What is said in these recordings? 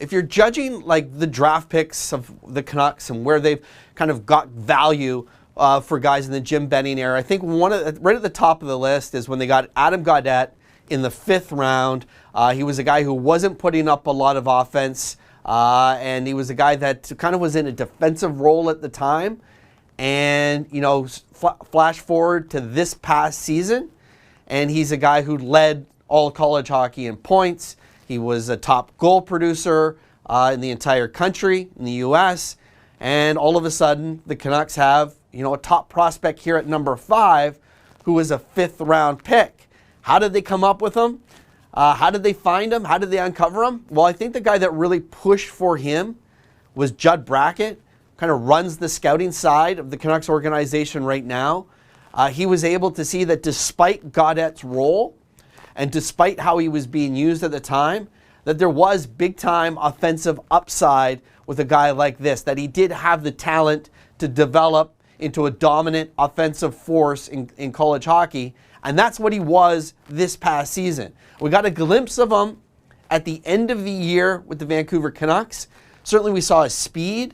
if you're judging like the draft picks of the Canucks and where they've kind of got value for guys in the Jim Benning era, I think right at the top of the list is when they got Adam Gaudette in the 5th round. He was a guy who wasn't putting up a lot of offense, and he was a guy that kind of was in a defensive role at the time. And, you know, flash forward to this past season, and he's a guy who led all college hockey in points. He was a top goal producer in the entire country, in the U.S., and all of a sudden, the Canucks have, you know, a top prospect here at number 5 who was a 5th round pick. How did they come up with him? How did they find him? How did they uncover him? Well, I think the guy that really pushed for him was Judd Brackett, kind of runs the scouting side of the Canucks organization right now. He was able to see that despite Gaudette's role and despite how he was being used at the time, that there was big-time offensive upside with a guy like this, that he did have the talent to develop into a dominant offensive force in college hockey, and that's what he was this past season. We got a glimpse of him at the end of the year with the Vancouver Canucks. Certainly we saw his speed,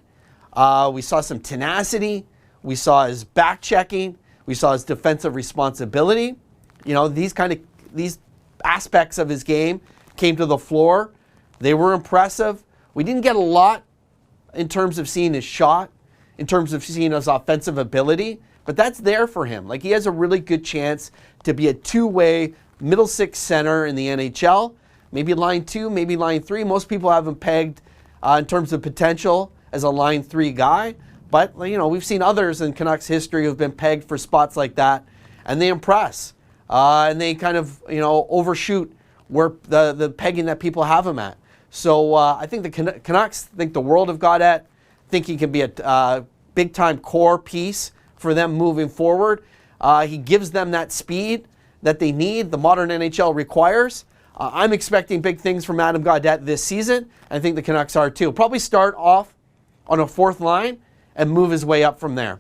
we saw some tenacity, we saw his back-checking, we saw his defensive responsibility. You know, these aspects of his game came to the floor. They were impressive. We didn't get a lot in terms of seeing his shot, in terms of seeing his offensive ability, but that's there for him. Like, he has a really good chance to be a two-way middle six center in the NHL. Maybe line 2, maybe line 3. Most people have him pegged in terms of potential as a line 3 guy, but you know, we've seen others in Canucks history who've been pegged for spots like that, and they impress. And they kind of, you know, overshoot where the pegging that people have him at. So I think the Canucks think the world of Gaudette, think he can be a big-time core piece for them moving forward. He gives them that speed that they need, the modern NHL requires. I'm expecting big things from Adam Gaudette this season. I think the Canucks are too. Probably start off on a 4th line and move his way up from there.